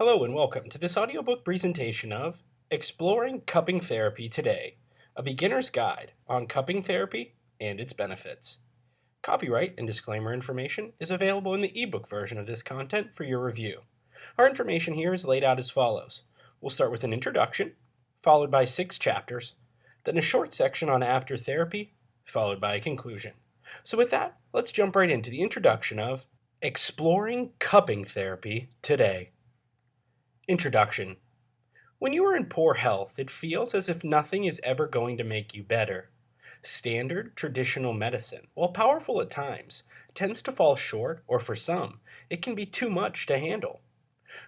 Hello and welcome to this audiobook presentation of Exploring Cupping Therapy Today, a beginner's guide on cupping therapy and its benefits. Copyright and disclaimer information is available in the ebook version of this content for your review. Our information here is laid out as follows. We'll start with an introduction, followed by 6 chapters, then a short section on after therapy, followed by a conclusion. So with that, let's jump right into the introduction of Exploring Cupping Therapy Today. Introduction. When you are in poor health, it feels as if nothing is ever going to make you better. Standard traditional medicine, while powerful at times, tends to fall short, or for some, it can be too much to handle.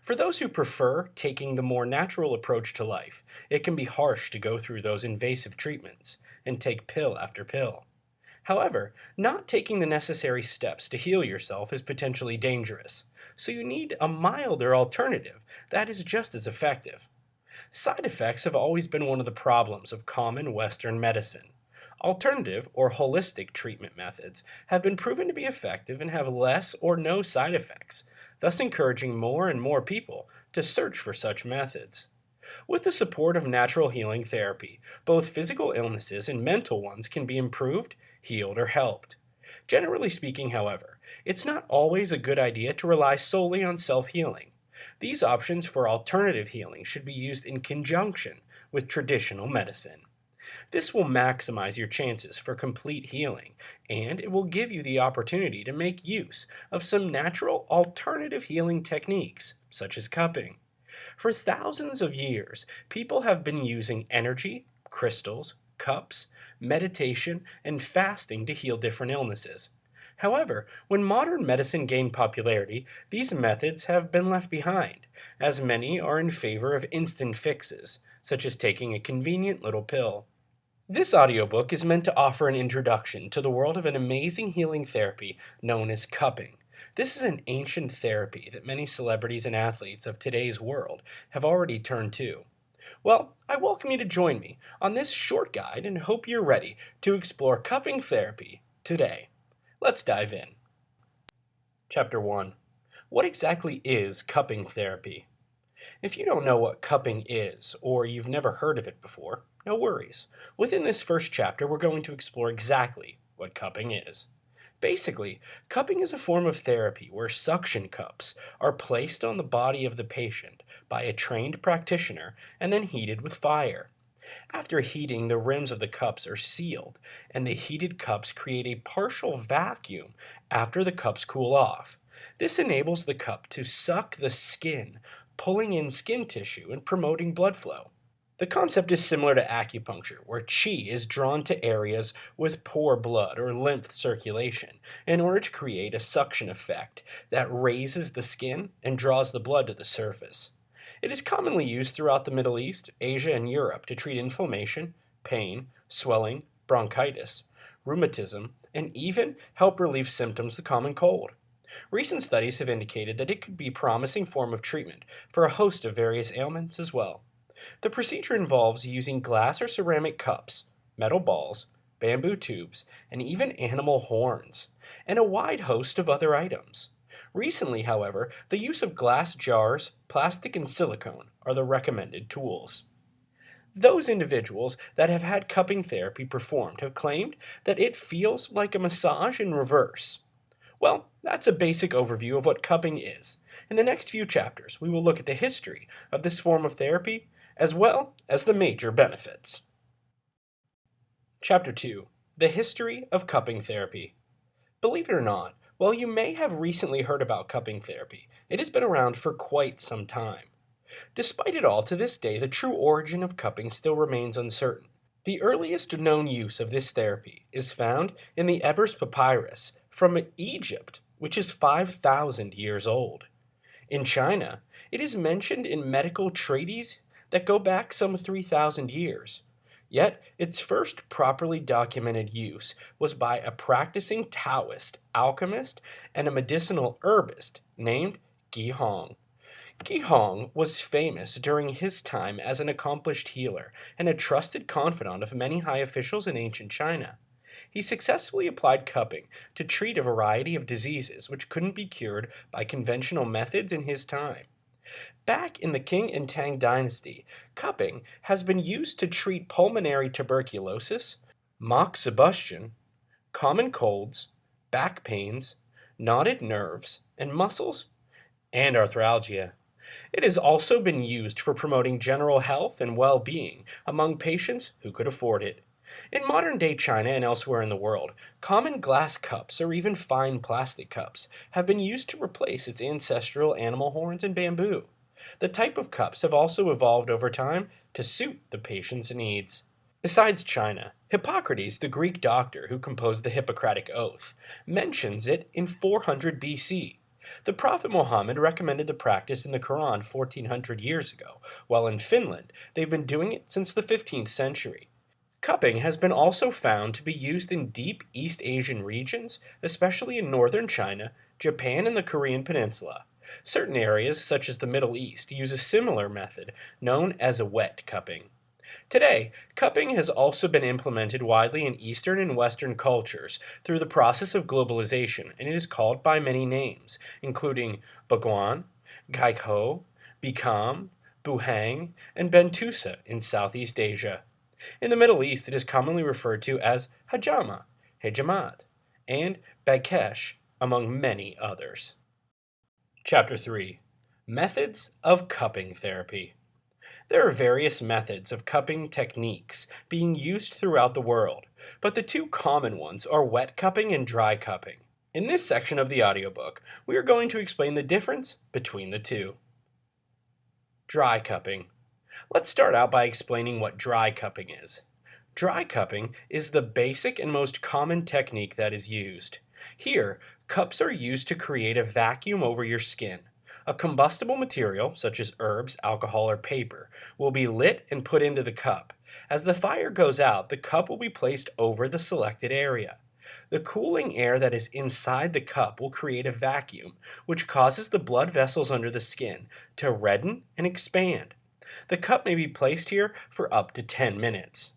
For those who prefer taking the more natural approach to life, it can be harsh to go through those invasive treatments and take pill after pill. However, not taking the necessary steps to heal yourself is potentially dangerous, so you need a milder alternative that is just as effective. Side effects have always been one of the problems of common Western medicine. Alternative or holistic treatment methods have been proven to be effective and have less or no side effects, thus encouraging more and more people to search for such methods. With the support of natural healing therapy, both physical illnesses and mental ones can be improved, healed, or helped. Generally speaking, however, it's not always a good idea to rely solely on self-healing. These options for alternative healing should be used in conjunction with traditional medicine. This will maximize your chances for complete healing, and it will give you the opportunity to make use of some natural alternative healing techniques, such as cupping. For thousands of years, people have been using energy, crystals, cups, meditation, and fasting to heal different illnesses. However, when modern medicine gained popularity, these methods have been left behind, as many are in favor of instant fixes, such as taking a convenient little pill. This audiobook is meant to offer an introduction to the world of an amazing healing therapy known as cupping. This is an ancient therapy that many celebrities and athletes of today's world have already turned to. Well, I welcome you to join me on this short guide and hope you're ready to explore cupping therapy today. Let's dive in. Chapter 1. What exactly is cupping therapy? If you don't know what cupping is, or you've never heard of it before, no worries. Within this first chapter, we're going to explore exactly what cupping is. Basically, cupping is a form of therapy where suction cups are placed on the body of the patient by a trained practitioner and then heated with fire. After heating, the rims of the cups are sealed, and the heated cups create a partial vacuum after the cups cool off. This enables the cup to suck the skin, pulling in skin tissue and promoting blood flow. The concept is similar to acupuncture, where qi is drawn to areas with poor blood or lymph circulation in order to create a suction effect that raises the skin and draws the blood to the surface. It is commonly used throughout the Middle East, Asia, and Europe to treat inflammation, pain, swelling, bronchitis, rheumatism, and even help relieve symptoms of the common cold. Recent studies have indicated that it could be a promising form of treatment for a host of various ailments as well. The procedure involves using glass or ceramic cups, metal balls, bamboo tubes, and even animal horns, and a wide host of other items. Recently, however, the use of glass jars, plastic, and silicone are the recommended tools. Those individuals that have had cupping therapy performed have claimed that it feels like a massage in reverse. Well, that's a basic overview of what cupping is. In the next few chapters, we will look at the history of this form of therapy, as well as the major benefits. Chapter 2. The History of Cupping Therapy. Believe it or not, while you may have recently heard about cupping therapy, it has been around for quite some time. Despite it all, to this day, the true origin of cupping still remains uncertain. The earliest known use of this therapy is found in the Ebers Papyrus from Egypt, which is 5,000 years old. In China, it is mentioned in medical treatises that go back some 3,000 years. Yet, its first properly documented use was by a practicing Taoist, alchemist, and a medicinal herbist named Gi Hong. Gi Hong was famous during his time as an accomplished healer and a trusted confidant of many high officials in ancient China. He successfully applied cupping to treat a variety of diseases which couldn't be cured by conventional methods in his time. Back in the Qing and Tang dynasty, cupping has been used to treat pulmonary tuberculosis, moxibustion, common colds, back pains, knotted nerves, and muscles, and arthralgia. It has also been used for promoting general health and well being among patients who could afford it. In modern day China and elsewhere in the world, common glass cups or even fine plastic cups have been used to replace its ancestral animal horns and bamboo. The type of cups have also evolved over time to suit the patient's needs. Besides China, Hippocrates, the Greek doctor who composed the Hippocratic Oath, mentions it in 400 BC. The Prophet Muhammad recommended the practice in the Quran 1400 years ago, while in Finland they've been doing it since the 15th century. Cupping has been also found to be used in deep East Asian regions, especially in northern China, Japan, and the Korean Peninsula. Certain areas, such as the Middle East, use a similar method known as a wet cupping. Today, cupping has also been implemented widely in Eastern and Western cultures through the process of globalization, and it is called by many names, including Baguan, Gaikho, Bikram, Buhang, and Bentusa in Southeast Asia. In the Middle East, it is commonly referred to as Hajama, Hijamat, and Bakesh, among many others. Chapter 3: Methods of Cupping Therapy. There are various methods of cupping techniques being used throughout the world, but the two common ones are wet cupping and dry cupping. In this section of the audiobook, we are going to explain the difference between the two. Dry cupping. Let's start out by explaining what dry cupping is. Dry cupping is the basic and most common technique that is used. Here, cups are used to create a vacuum over your skin. A combustible material, such as herbs, alcohol, or paper, will be lit and put into the cup. As the fire goes out, the cup will be placed over the selected area. The cooling air that is inside the cup will create a vacuum, which causes the blood vessels under the skin to redden and expand. The cup may be placed here for up to 10 minutes.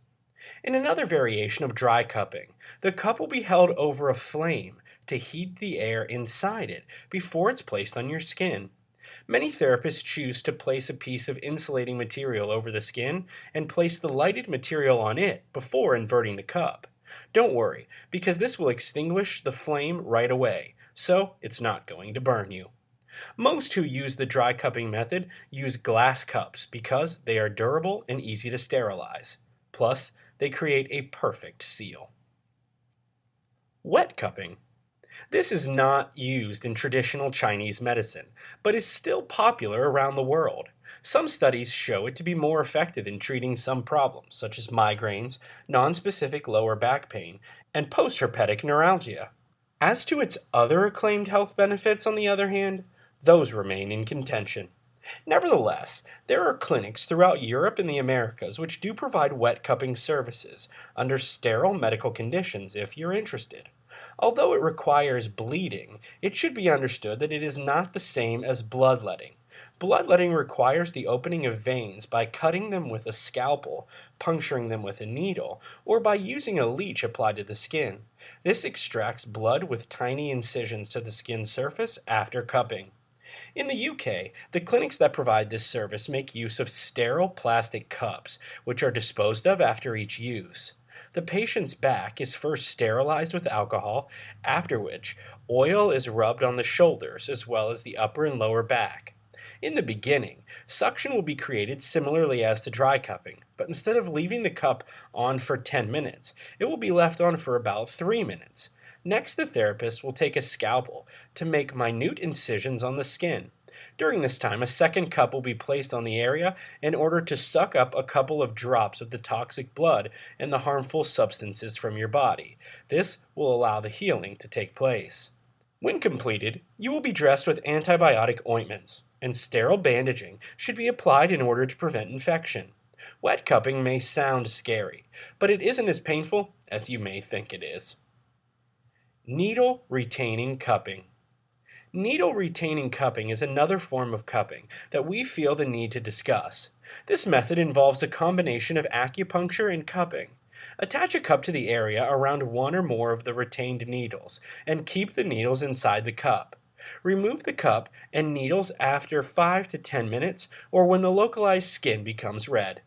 In another variation of dry cupping, the cup will be held over a flame to heat the air inside it before it's placed on your skin. Many therapists choose to place a piece of insulating material over the skin and place the lighted material on it before inverting the cup. Don't worry, because this will extinguish the flame right away, so it's not going to burn you. Most who use the dry cupping method use glass cups because they are durable and easy to sterilize. Plus, they create a perfect seal. Wet cupping. This is not used in traditional Chinese medicine, but is still popular around the world. Some studies show it to be more effective in treating some problems, such as migraines, nonspecific lower back pain, and postherpetic neuralgia. As to its other acclaimed health benefits, on the other hand, those remain in contention. Nevertheless, there are clinics throughout Europe and the Americas which do provide wet cupping services under sterile medical conditions if you're interested. Although it requires bleeding, it should be understood that it is not the same as bloodletting. Bloodletting requires the opening of veins by cutting them with a scalpel, puncturing them with a needle, or by using a leech applied to the skin. This extracts blood with tiny incisions to the skin surface after cupping. In the UK, the clinics that provide this service make use of sterile plastic cups, which are disposed of after each use. The patient's back is first sterilized with alcohol, after which oil is rubbed on the shoulders as well as the upper and lower back. In the beginning, suction will be created similarly as to dry cupping, but instead of leaving the cup on for 10 minutes, it will be left on for about 3 minutes. Next, the therapist will take a scalpel to make minute incisions on the skin. During this time, a second cup will be placed on the area in order to suck up a couple of drops of the toxic blood and the harmful substances from your body. This will allow the healing to take place. When completed, you will be dressed with antibiotic ointments, and sterile bandaging should be applied in order to prevent infection. Wet cupping may sound scary, but it isn't as painful as you may think it is. Needle retaining cupping. Needle retaining cupping is another form of cupping that we feel the need to discuss. This method involves a combination of acupuncture and cupping. Attach a cup to the area around one or more of the retained needles and keep the needles inside the cup. Remove the cup and needles after 5 to 10 minutes or when the localized skin becomes red.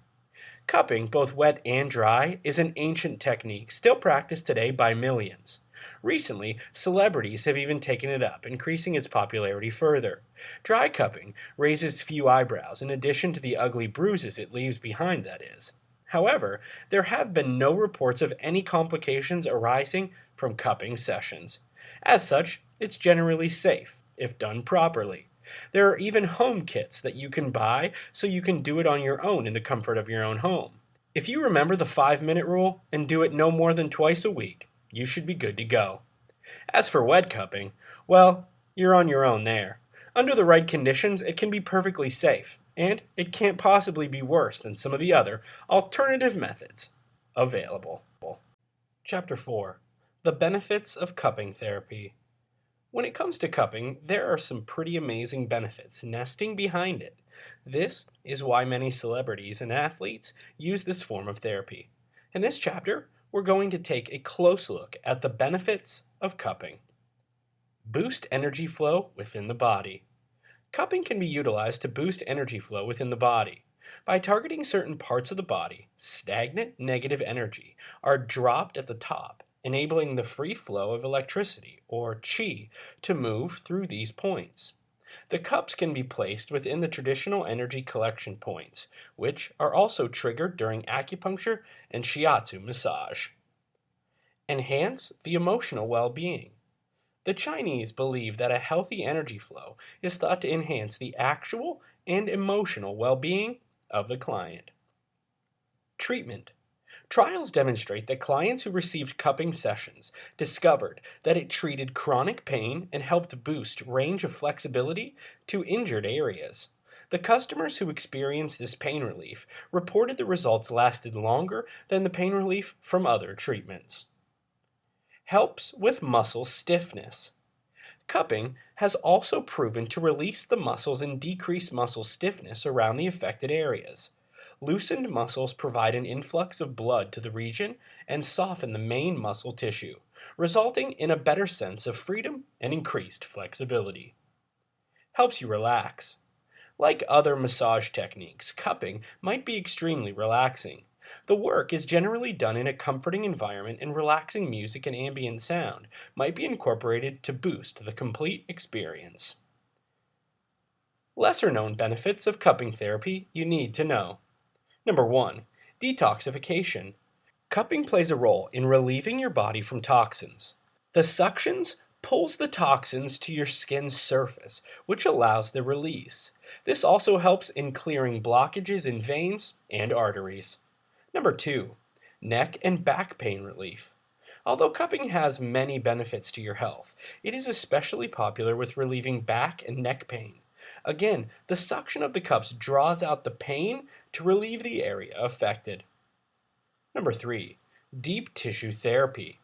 Cupping, both wet and dry, is an ancient technique still practiced today by millions. Recently, celebrities have even taken it up, increasing its popularity further. Dry cupping raises few eyebrows, in addition to the ugly bruises it leaves behind, that is. However, there have been no reports of any complications arising from cupping sessions. As such, it's generally safe, if done properly. There are even home kits that you can buy so you can do it on your own in the comfort of your own home. If you remember the 5-minute rule and do it no more than twice a week, you should be good to go. As for wet cupping, well, you're on your own there. Under the right conditions, it can be perfectly safe, and it can't possibly be worse than some of the other alternative methods available. Chapter 4: The Benefits of Cupping Therapy. When it comes to cupping, there are some pretty amazing benefits nesting behind it. This is why many celebrities and athletes use this form of therapy. In this chapter, we're going to take a close look at the benefits of cupping. Boost energy flow within the body. Cupping can be utilized to boost energy flow within the body. By targeting certain parts of the body, stagnant negative energy are dropped at the top, enabling the free flow of electricity, or qi, to move through these points. The cups can be placed within the traditional energy collection points, which are also triggered during acupuncture and shiatsu massage. Enhance the emotional well-being. The Chinese believe that a healthy energy flow is thought to enhance the actual and emotional well-being of the client. Treatment. Trials demonstrate that clients who received cupping sessions discovered that it treated chronic pain and helped boost range of flexibility to injured areas. The customers who experienced this pain relief reported the results lasted longer than the pain relief from other treatments. Helps with muscle stiffness. Cupping has also proven to release the muscles and decrease muscle stiffness around the affected areas. Loosened muscles provide an influx of blood to the region and soften the main muscle tissue, resulting in a better sense of freedom and increased flexibility. Helps you relax. Like other massage techniques, cupping might be extremely relaxing. The work is generally done in a comforting environment, and relaxing music and ambient sound might be incorporated to boost the complete experience. Lesser known benefits of cupping therapy you need to know. Number 1. Detoxification. Cupping plays a role in relieving your body from toxins. The suctions pulls the toxins to your skin's surface, which allows their release. This also helps in clearing blockages in veins and arteries. Number 2. Neck and back pain relief. Although cupping has many benefits to your health, it is especially popular with relieving back and neck pain. Again, the suction of the cups draws out the pain to relieve the area affected. Number 3. Deep tissue therapy.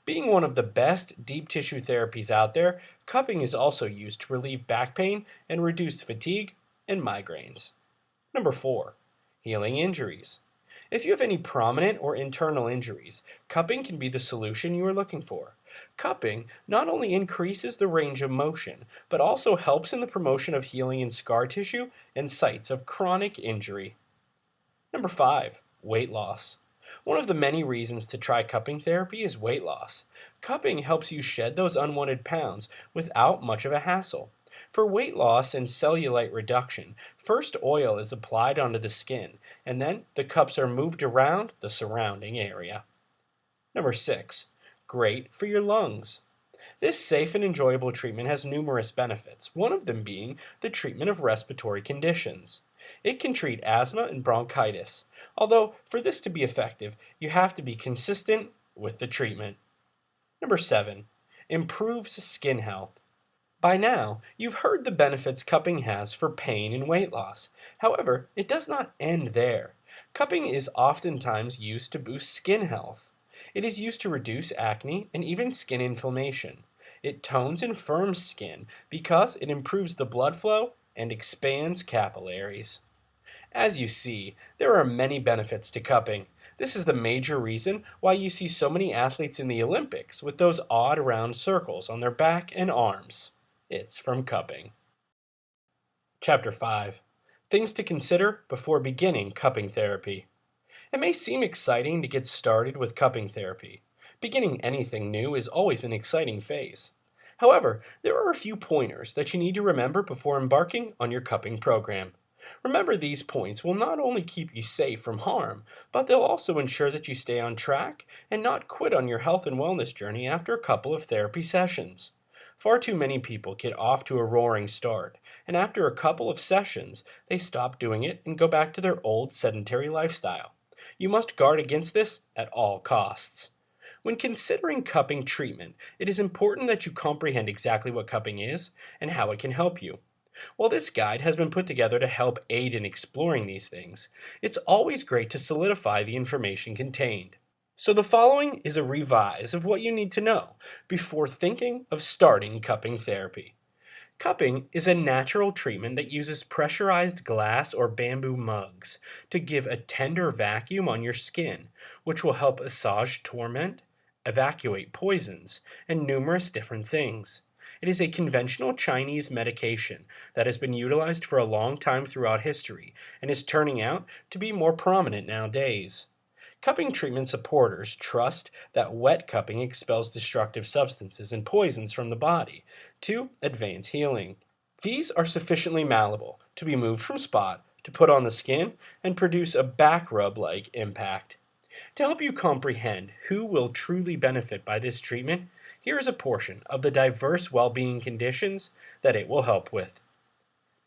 Being one of the best deep tissue therapies out there, cupping is also used to relieve back pain and reduce fatigue and migraines. Number 4. Healing injuries. If you have any prominent or internal injuries, cupping can be the solution you are looking for. Cupping not only increases the range of motion, but also helps in the promotion of healing in scar tissue and sites of chronic injury. Number 5. Weight loss. One of the many reasons to try cupping therapy is weight loss. Cupping helps you shed those unwanted pounds without much of a hassle. For weight loss and cellulite reduction, first oil is applied onto the skin, and then the cups are moved around the surrounding area. Number 6. Great for your lungs. This safe and enjoyable treatment has numerous benefits, one of them being the treatment of respiratory conditions. It can treat asthma and bronchitis, although for this to be effective, you have to be consistent with the treatment. Number 7. Improves skin health. By now, you've heard the benefits cupping has for pain and weight loss. However, it does not end there. Cupping is oftentimes used to boost skin health. It is used to reduce acne and even skin inflammation. It tones and firms skin because it improves the blood flow and expands capillaries. As you see, there are many benefits to cupping. This is the major reason why you see so many athletes in the Olympics with those odd round circles on their back and arms. It's from cupping. Chapter 5. Things to consider before beginning cupping therapy. It may seem exciting to get started with cupping therapy. Beginning anything new is always an exciting phase. However, there are a few pointers that you need to remember before embarking on your cupping program. Remember, these points will not only keep you safe from harm, but they'll also ensure that you stay on track and not quit on your health and wellness journey after a couple of therapy sessions. Far too many people get off to a roaring start, and after a couple of sessions, they stop doing it and go back to their old sedentary lifestyle. You must guard against this at all costs. When considering cupping treatment, it is important that you comprehend exactly what cupping is and how it can help you. While this guide has been put together to help aid in exploring these things, it's always great to solidify the information contained. So the following is a revise of what you need to know before thinking of starting cupping therapy. Cupping is a natural treatment that uses pressurized glass or bamboo mugs to give a tender vacuum on your skin, which will help assuage torment, evacuate poisons, and numerous different things. It is a conventional Chinese medication that has been utilized for a long time throughout history and is turning out to be more prominent nowadays. Cupping treatment supporters trust that wet cupping expels destructive substances and poisons from the body to advance healing. These are sufficiently malleable to be moved from spot to put on the skin and produce a back rub like impact. To help you comprehend who will truly benefit by this treatment, here is a portion of the diverse well-being conditions that it will help with.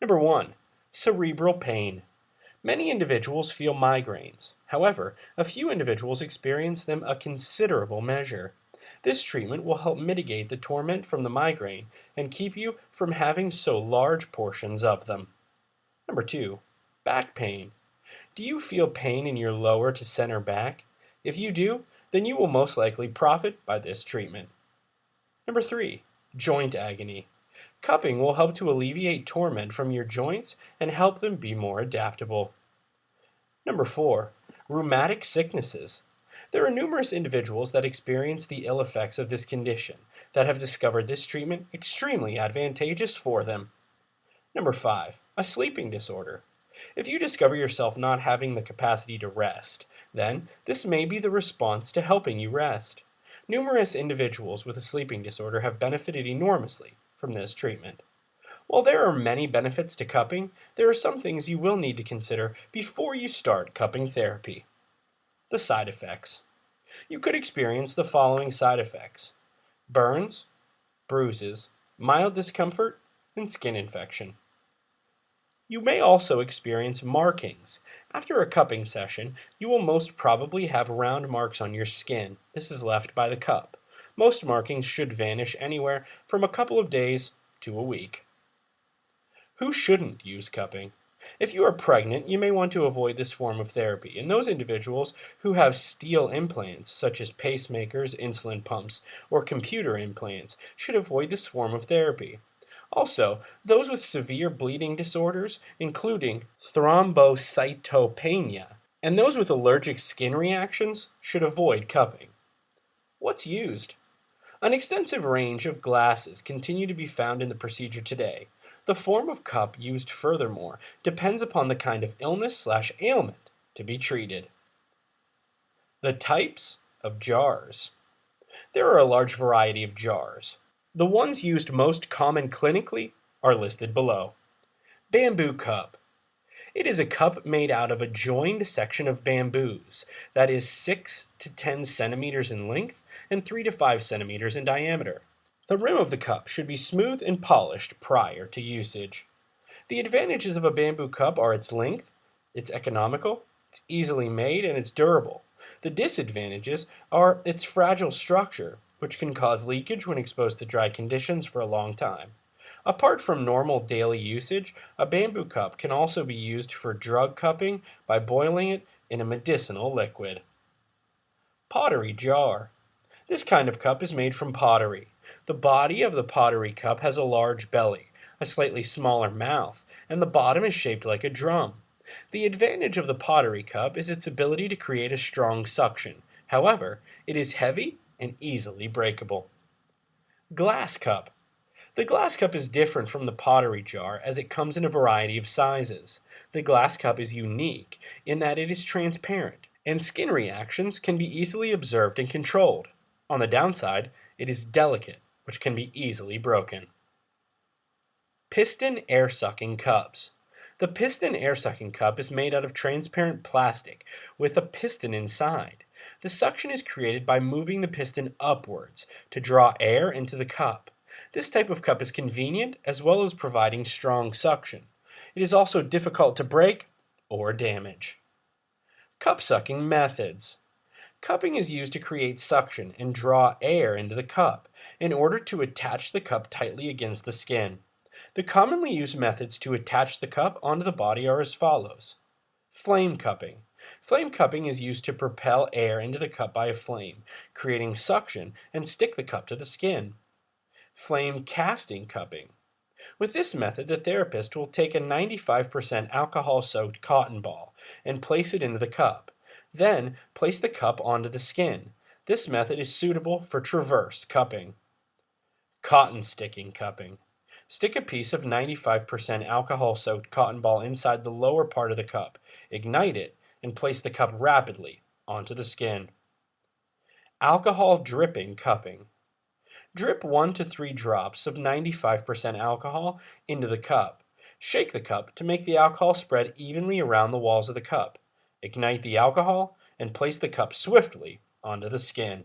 Number 1. Cerebral pain. Many individuals feel migraines. However, a few individuals experience them a considerable measure. This treatment will help mitigate the torment from the migraine and keep you from having so large portions of them. Number 2. Back pain. Do you feel pain in your lower to center back? If you do, then you will most likely profit by this treatment. Number 3. Joint agony. Cupping will help to alleviate torment from your joints and help them be more adaptable. Number 4. Rheumatic sicknesses. There are numerous individuals that experience the ill effects of this condition that have discovered this treatment extremely advantageous for them. Number 5. A sleeping disorder. If you discover yourself not having the capacity to rest, then this may be the response to helping you rest. Numerous individuals with a sleeping disorder have benefited enormously from this treatment. While there are many benefits to cupping, there are some things you will need to consider before you start cupping therapy. The side effects. You could experience the following side effects: burns, bruises, mild discomfort, and skin infection. You may also experience markings. After a cupping session, you will most probably have round marks on your skin. This is left by the cup. Most markings should vanish anywhere from a couple of days to a week. Who shouldn't use cupping? If you are pregnant, you may want to avoid this form of therapy, and those individuals who have steel implants, such as pacemakers, insulin pumps, or computer implants, should avoid this form of therapy. Also, those with severe bleeding disorders, including thrombocytopenia, and those with allergic skin reactions, should avoid cupping. What's used? An extensive range of glasses continue to be found in the procedure today. The form of cup used furthermore depends upon the kind of illness/ailment to be treated. The types of jars. There are a large variety of jars. The ones used most common clinically are listed below. Bamboo cup. It is a cup made out of a joined section of bamboos that is 6 to 10 centimeters in length and 3 to 5 centimeters in diameter. The rim of the cup should be smooth and polished prior to usage. The advantages of a bamboo cup are its length, it's economical, it's easily made, and it's durable. The disadvantages are its fragile structure, which can cause leakage when exposed to dry conditions for a long time. Apart from normal daily usage, a bamboo cup can also be used for drug cupping by boiling it in a medicinal liquid. Pottery jar. This kind of cup is made from pottery. The body of the pottery cup has a large belly, a slightly smaller mouth, and the bottom is shaped like a drum. The advantage of the pottery cup is its ability to create a strong suction. However, it is heavy and easily breakable. Glass cup. The glass cup is different from the pottery jar as it comes in a variety of sizes. The glass cup is unique in that it is transparent, and skin reactions can be easily observed and controlled. On the downside, it is delicate, which can be easily broken. Piston air-sucking cups. The piston air-sucking cup is made out of transparent plastic with a piston inside. The suction is created by moving the piston upwards to draw air into the cup. This type of cup is convenient as well as providing strong suction. It is also difficult to break or damage. Cup sucking methods. Cupping is used to create suction and draw air into the cup in order to attach the cup tightly against the skin. The commonly used methods to attach the cup onto the body are as follows. Flame cupping. Flame cupping is used to propel air into the cup by a flame, creating suction and stick the cup to the skin. Flame casting cupping. With this method, the therapist will take a 95% alcohol-soaked cotton ball and place it into the cup. Then, place the cup onto the skin. This method is suitable for transverse cupping. Cotton sticking cupping. Stick a piece of 95% alcohol-soaked cotton ball inside the lower part of the cup, ignite it, and place the cup rapidly onto the skin. Alcohol dripping cupping. Drip 1 to 3 drops of 95% alcohol into the cup. Shake the cup to make the alcohol spread evenly around the walls of the cup. Ignite the alcohol and place the cup swiftly onto the skin.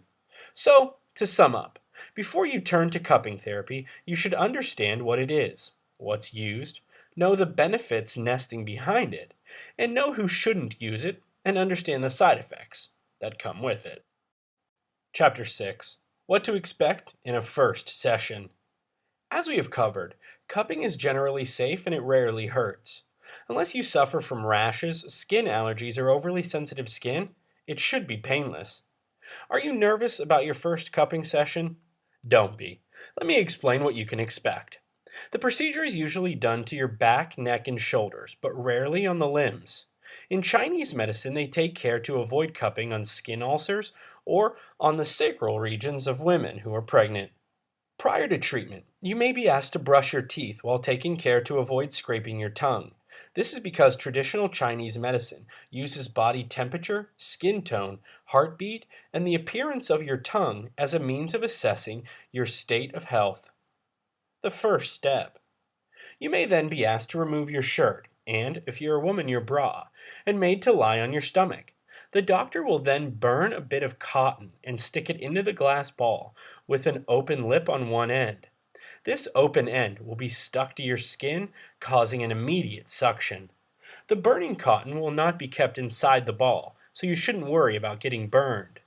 So, to sum up, before you turn to cupping therapy, you should understand what it is, what's used, know the benefits nesting behind it, and know who shouldn't use it, and understand the side effects that come with it. Chapter 6. What to expect in a first session. As we have covered, cupping is generally safe and it rarely hurts. Unless you suffer from rashes, skin allergies, or overly sensitive skin, it should be painless. Are you nervous about your first cupping session? Don't be. Let me explain what you can expect. The procedure is usually done to your back, neck, and shoulders, but rarely on the limbs. In Chinese medicine, they take care to avoid cupping on skin ulcers or on the sacral regions of women who are pregnant. Prior to treatment, you may be asked to brush your teeth while taking care to avoid scraping your tongue. This is because traditional Chinese medicine uses body temperature, skin tone, heartbeat, and the appearance of your tongue as a means of assessing your state of health. The first step. You may then be asked to remove your shirt and, if you're a woman, your bra, and made to lie on your stomach. The doctor will then burn a bit of cotton and stick it into the glass ball with an open lip on one end. This open end will be stuck to your skin, causing an immediate suction. The burning cotton will not be kept inside the ball, so you shouldn't worry about getting burned.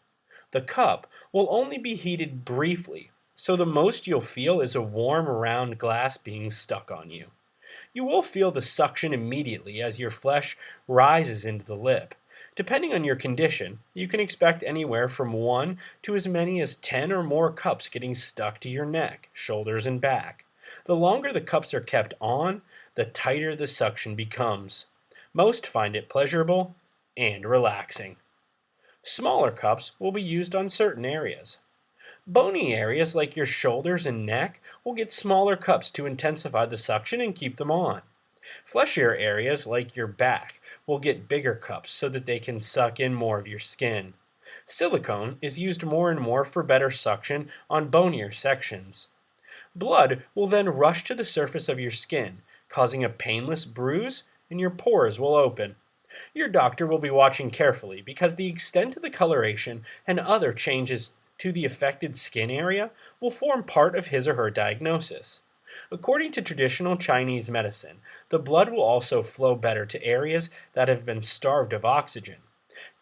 The cup will only be heated briefly, so the most you'll feel is a warm, round glass being stuck on you. You will feel the suction immediately as your flesh rises into the lip. Depending on your condition, you can expect anywhere from 1 to as many as 10 or more cups getting stuck to your neck, shoulders, and back. The longer the cups are kept on, the tighter the suction becomes. Most find it pleasurable and relaxing. Smaller cups will be used on certain areas. Bony areas like your shoulders and neck will get smaller cups to intensify the suction and keep them on. Fleshier areas like your back will get bigger cups so that they can suck in more of your skin. Silicone is used more and more for better suction on bonier sections. Blood will then rush to the surface of your skin, causing a painless bruise, and your pores will open. Your doctor will be watching carefully because the extent of the coloration and other changes to the affected skin area will form part of his or her diagnosis. According to traditional Chinese medicine, the blood will also flow better to areas that have been starved of oxygen.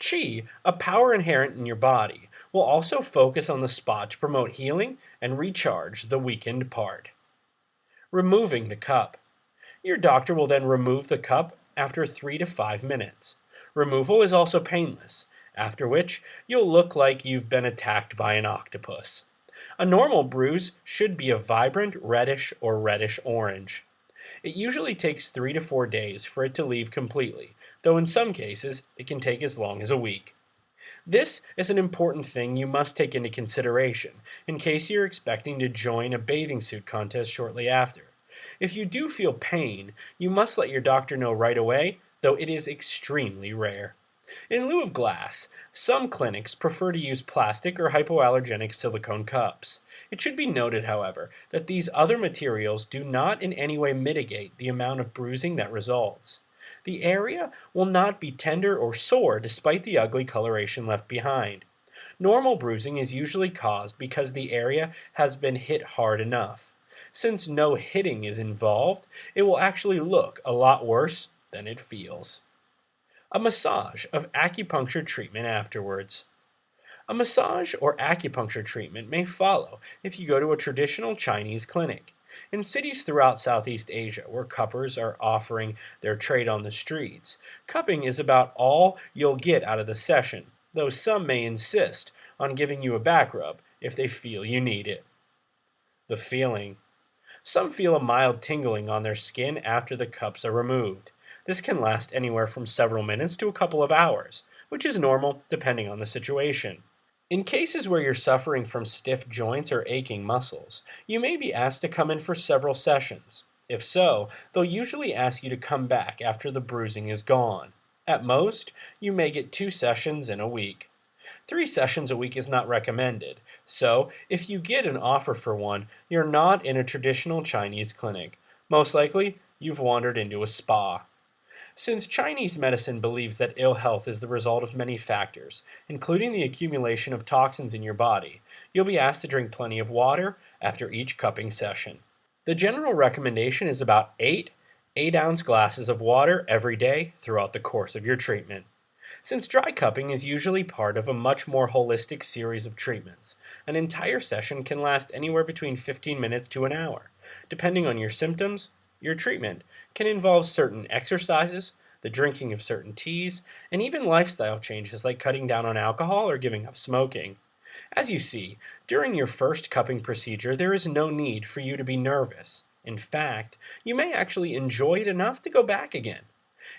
Qi, a power inherent in your body, will also focus on the spot to promote healing and recharge the weakened part. Removing the cup. Your doctor will then remove the cup after 3 to 5 minutes. Removal is also painless, after which you'll look like you've been attacked by an octopus. A normal bruise should be a vibrant reddish or reddish-orange. It usually takes 3 to 4 days for it to leave completely, though in some cases it can take as long as a week. This is an important thing you must take into consideration in case you're expecting to join a bathing suit contest shortly after. If you do feel pain, you must let your doctor know right away, though it is extremely rare. In lieu of glass, some clinics prefer to use plastic or hypoallergenic silicone cups. It should be noted, however, that these other materials do not in any way mitigate the amount of bruising that results. The area will not be tender or sore despite the ugly coloration left behind. Normal bruising is usually caused because the area has been hit hard enough. Since no hitting is involved, it will actually look a lot worse than it feels. A massage of acupuncture treatment afterwards. A massage or acupuncture treatment may follow if you go to a traditional Chinese clinic. In cities throughout Southeast Asia where cuppers are offering their trade on the streets, cupping is about all you'll get out of the session, though some may insist on giving you a back rub if they feel you need it. The feeling. Some feel a mild tingling on their skin after the cups are removed. This can last anywhere from several minutes to a couple of hours, which is normal depending on the situation. In cases where you're suffering from stiff joints or aching muscles, you may be asked to come in for several sessions. If so, they'll usually ask you to come back after the bruising is gone. At most, you may get 2 sessions in a week. 3 sessions a week is not recommended, so if you get an offer for one, you're not in a traditional Chinese clinic. Most likely, you've wandered into a spa. Since Chinese medicine believes that ill health is the result of many factors, including the accumulation of toxins in your body, you'll be asked to drink plenty of water after each cupping session. The general recommendation is about 8 8-ounce glasses of water every day throughout the course of your treatment. Since dry cupping is usually part of a much more holistic series of treatments, an entire session can last anywhere between 15 minutes to an hour. Depending on your symptoms, your treatment can involve certain exercises, the drinking of certain teas, and even lifestyle changes like cutting down on alcohol or giving up smoking. As you see, during your first cupping procedure, there is no need for you to be nervous. In fact, you may actually enjoy it enough to go back again.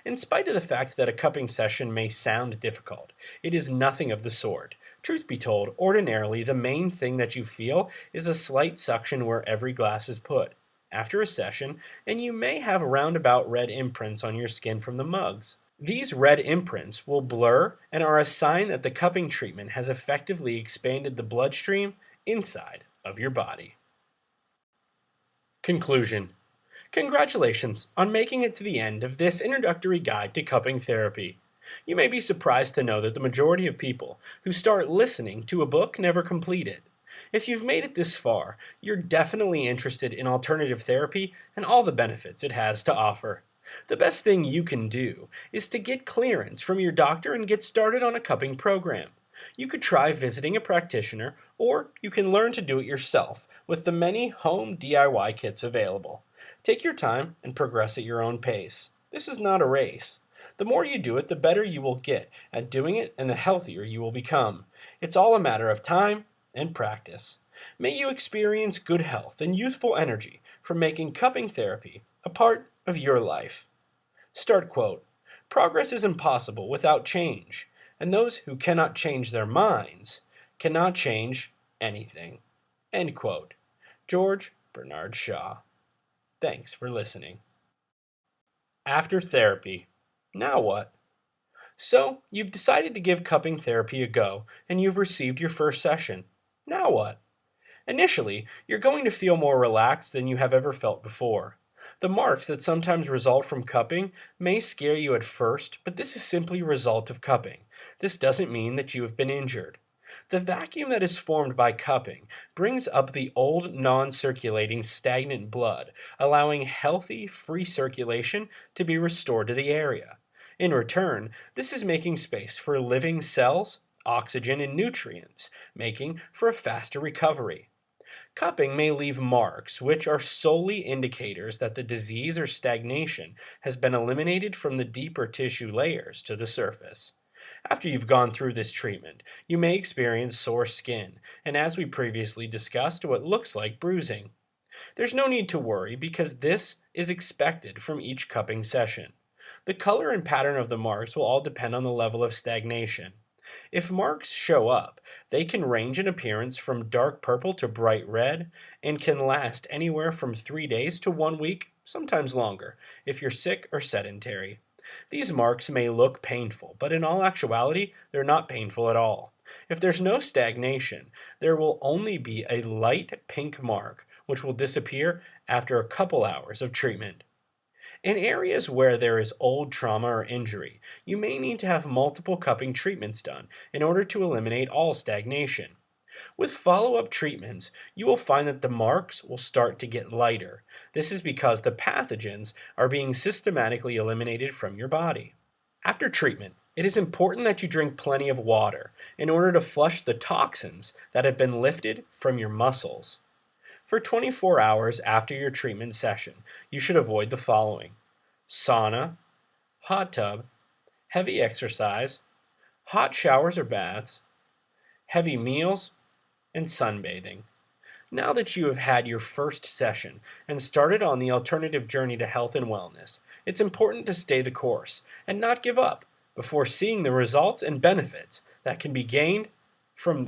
In spite of the fact that a cupping session may sound difficult, it is nothing of the sort. Truth be told, ordinarily the main thing that you feel is a slight suction where every glass is put. After a session, and you may have roundabout red imprints on your skin from the mugs. These red imprints will blur and are a sign that the cupping treatment has effectively expanded the bloodstream inside of your body. Conclusion. Congratulations on making it to the end of this introductory guide to cupping therapy. You may be surprised to know that the majority of people who start listening to a book never complete it. If you've made it this far, you're definitely interested in alternative therapy and all the benefits it has to offer. The best thing you can do is to get clearance from your doctor and get started on a cupping program. You could try visiting a practitioner, or you can learn to do it yourself with the many home DIY kits available. Take your time and progress at your own pace. This is not a race. The more you do it, the better you will get at doing it and the healthier you will become. It's all a matter of time and practice. May you experience good health and youthful energy from making cupping therapy a part of your life. Start quote. Progress is impossible without change, and those who cannot change their minds cannot change anything. End quote. George Bernard Shaw. Thanks for listening. After therapy. Now what? So, you've decided to give cupping therapy a go, and you've received your first session. Now what? Initially, you're going to feel more relaxed than you have ever felt before. The marks that sometimes result from cupping may scare you at first, but this is simply a result of cupping. This doesn't mean that you have been injured. The vacuum that is formed by cupping brings up the old non-circulating stagnant blood, allowing healthy, free circulation to be restored to the area. In return, this is making space for living cells, oxygen, and nutrients, making for a faster recovery. Cupping may leave marks, which are solely indicators that the disease or stagnation has been eliminated from the deeper tissue layers to the surface. After you've gone through this treatment, you may experience sore skin, and as we previously discussed, what looks like bruising. There's no need to worry because this is expected from each cupping session. The color and pattern of the marks will all depend on the level of stagnation. If marks show up, they can range in appearance from dark purple to bright red and can last anywhere from 3 days to 1 week, sometimes longer, if you're sick or sedentary. These marks may look painful, but in all actuality, they're not painful at all. If there's no stagnation, there will only be a light pink mark, which will disappear after a couple hours of treatment. In areas where there is old trauma or injury, you may need to have multiple cupping treatments done in order to eliminate all stagnation. With follow-up treatments, you will find that the marks will start to get lighter. This is because the pathogens are being systematically eliminated from your body. After treatment, it is important that you drink plenty of water in order to flush the toxins that have been lifted from your muscles. For 24 hours after your treatment session, you should avoid the following: sauna, hot tub, heavy exercise, hot showers or baths, heavy meals, and sunbathing. Now that you have had your first session and started on the alternative journey to health and wellness, it's important to stay the course and not give up before seeing the results and benefits that can be gained from